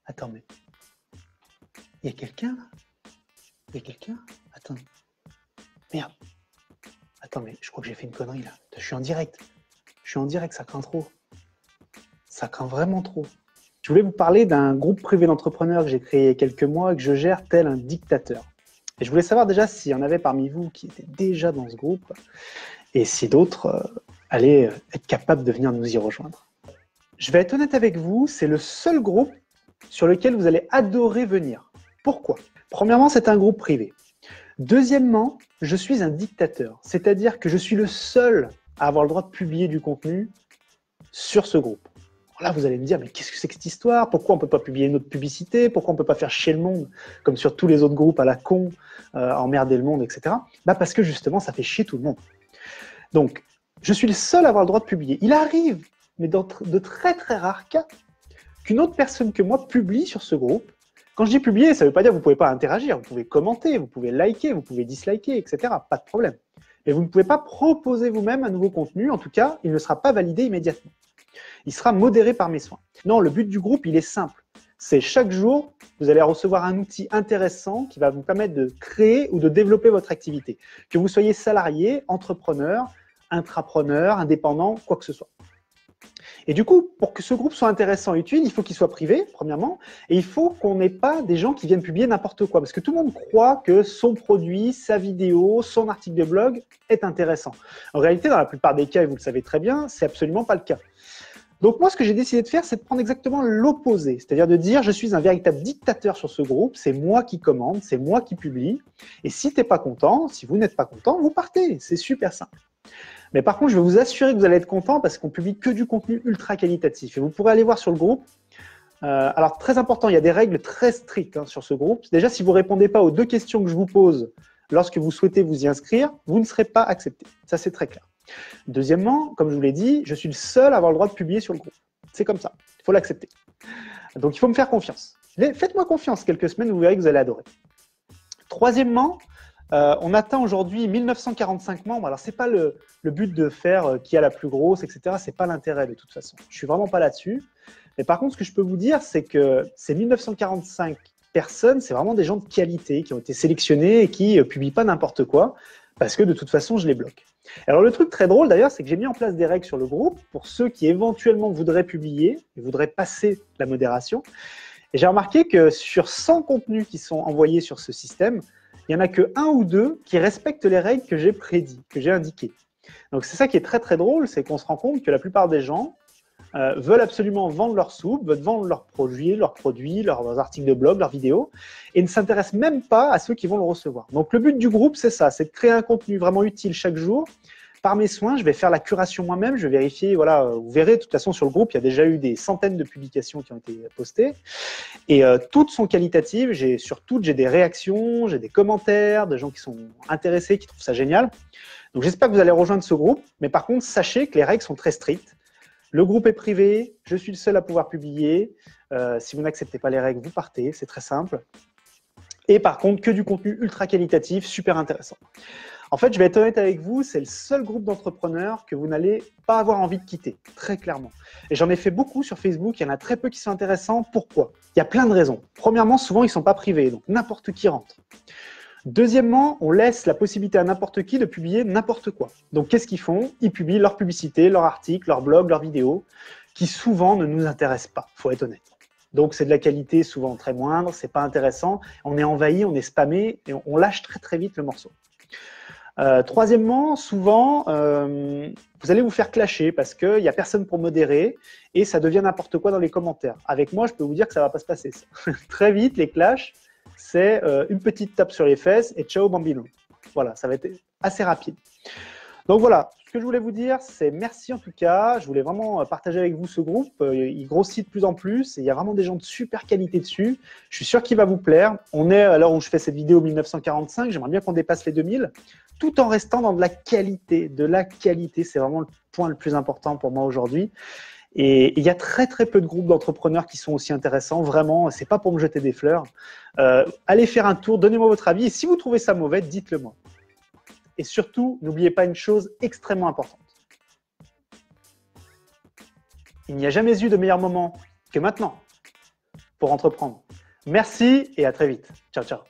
Attends, mais il y a quelqu'un là? Il y a quelqu'un? Attends. Merde. Attends, mais je crois que j'ai fait une connerie là. Je suis en direct. Je suis en direct, ça craint trop. Ça craint vraiment trop. Je voulais vous parler d'un groupe privé d'entrepreneurs que j'ai créé il y a quelques mois et que je gère tel un dictateur. Et je voulais savoir déjà s'il y en avait parmi vous qui étaient déjà dans ce groupe et si d'autres allaient être capables de venir nous y rejoindre. Je vais être honnête avec vous, c'est le seul groupe sur lequel vous allez adorer venir. Pourquoi? Premièrement, c'est un groupe privé. Deuxièmement, je suis un dictateur, c'est-à-dire que je suis le seul à avoir le droit de publier du contenu sur ce groupe. Alors là, vous allez me dire, mais qu'est-ce que c'est que cette histoire? Pourquoi on ne peut pas publier notre publicité? Pourquoi on ne peut pas faire chier le monde, comme sur tous les autres groupes à la con, emmerder le monde, etc. Parce que justement, ça fait chier tout le monde. Donc, je suis le seul à avoir le droit de publier. Il arrive, mais dans de très très rares cas, qu'une autre personne que moi publie sur ce groupe. Quand je dis publier, ça ne veut pas dire que vous ne pouvez pas interagir. Vous pouvez commenter, vous pouvez liker, vous pouvez disliker, etc. Pas de problème. Mais vous ne pouvez pas proposer vous-même un nouveau contenu. En tout cas, il ne sera pas validé immédiatement. Il sera modéré par mes soins. Non, le but du groupe, il est simple. C'est chaque jour, vous allez recevoir un outil intéressant qui va vous permettre de créer ou de développer votre activité. Que vous soyez salarié, entrepreneur, intrapreneur, indépendant, quoi que ce soit. Et du coup, pour que ce groupe soit intéressant et utile, il faut qu'il soit privé, premièrement, et il faut qu'on n'ait pas des gens qui viennent publier n'importe quoi, parce que tout le monde croit que son produit, sa vidéo, son article de blog est intéressant. En réalité, dans la plupart des cas, et vous le savez très bien, c'est absolument pas le cas. Donc moi, ce que j'ai décidé de faire, c'est de prendre exactement l'opposé, c'est-à-dire de dire, je suis un véritable dictateur sur ce groupe, c'est moi qui commande, c'est moi qui publie, et si tu n'es pas content, si vous n'êtes pas content, vous partez, c'est super simple. Mais par contre, je vais vous assurer que vous allez être content parce qu'on publie que du contenu ultra qualitatif. Et vous pourrez aller voir sur le groupe. Alors, très important, il y a des règles très strictes sur ce groupe. Déjà, si vous ne répondez pas aux 2 questions que je vous pose lorsque vous souhaitez vous y inscrire, vous ne serez pas accepté. Ça, c'est très clair. Deuxièmement, comme je vous l'ai dit, je suis le seul à avoir le droit de publier sur le groupe. C'est comme ça. Il faut l'accepter. Donc, il faut me faire confiance. Faites-moi confiance quelques semaines, vous verrez que vous allez adorer. Troisièmement, on atteint aujourd'hui 1945 membres. Alors, ce n'est pas le but de faire qui a la plus grosse, etc. Ce n'est pas l'intérêt de toute façon. Je ne suis vraiment pas là-dessus. Mais par contre, ce que je peux vous dire, c'est que ces 1945 personnes, c'est vraiment des gens de qualité qui ont été sélectionnés et qui ne publient pas n'importe quoi parce que de toute façon, je les bloque. Alors, le truc très drôle d'ailleurs, c'est que j'ai mis en place des règles sur le groupe pour ceux qui éventuellement voudraient publier et voudraient passer la modération. Et j'ai remarqué que sur 100 contenus qui sont envoyés sur ce système, il n'y en a que 1 ou 2 qui respectent les règles que j'ai prédites, que j'ai indiquées. Donc c'est ça qui est très très drôle, c'est qu'on se rend compte que la plupart des gens veulent absolument vendre leur soupe, veulent vendre leurs produits, leurs articles de blog, leurs vidéos, et ne s'intéressent même pas à ceux qui vont le recevoir. Donc le but du groupe, c'est ça, c'est de créer un contenu vraiment utile chaque jour. Par mes soins, je vais faire la curation moi-même, je vais vérifier, voilà, vous verrez, de toute façon, sur le groupe, il y a déjà eu des centaines de publications qui ont été postées, et toutes sont qualitatives, sur toutes, j'ai des réactions, j'ai des commentaires, de gens qui sont intéressés, qui trouvent ça génial. Donc j'espère que vous allez rejoindre ce groupe, mais par contre, sachez que les règles sont très strictes. Le groupe est privé, je suis le seul à pouvoir publier. Si vous n'acceptez pas les règles, vous partez, c'est très simple. Et par contre, que du contenu ultra qualitatif, super intéressant. En fait, je vais être honnête avec vous, c'est le seul groupe d'entrepreneurs que vous n'allez pas avoir envie de quitter, très clairement. Et j'en ai fait beaucoup sur Facebook, il y en a très peu qui sont intéressants. Pourquoi? Il y a plein de raisons. Premièrement, souvent, ils ne sont pas privés, donc n'importe qui rentre. Deuxièmement, on laisse la possibilité à n'importe qui de publier n'importe quoi. Donc, qu'est-ce qu'ils font? Ils publient leur publicité, leur article, leur blog, leurs vidéos, qui souvent ne nous intéressent pas, il faut être honnête. Donc, c'est de la qualité souvent très moindre, c'est pas intéressant. On est envahi, on est spammé et on lâche très très vite le morceau. Troisièmement, souvent, vous allez vous faire clasher parce qu'il n'y a personne pour modérer et ça devient n'importe quoi dans les commentaires. Avec moi, je peux vous dire que ça ne va pas se passer. Ça. Très vite, les clashs, c'est une petite tape sur les fesses et ciao bambino. Voilà, ça va être assez rapide. Donc voilà, ce que je voulais vous dire, c'est merci en tout cas. Je voulais vraiment partager avec vous ce groupe. Il grossit de plus en plus et il y a vraiment des gens de super qualité dessus. Je suis sûr qu'il va vous plaire. On est à l'heure où je fais cette vidéo 1945. J'aimerais bien qu'on dépasse les 2000, tout en restant dans de la qualité. De la qualité, c'est vraiment le point le plus important pour moi aujourd'hui. Et il y a très très peu de groupes d'entrepreneurs qui sont aussi intéressants. Vraiment, c'est pas pour me jeter des fleurs. Allez faire un tour, donnez-moi votre avis. Et si vous trouvez ça mauvais, dites-le moi. Et surtout, n'oubliez pas une chose extrêmement importante. Il n'y a jamais eu de meilleur moment que maintenant pour entreprendre. Merci et à très vite. Ciao, ciao.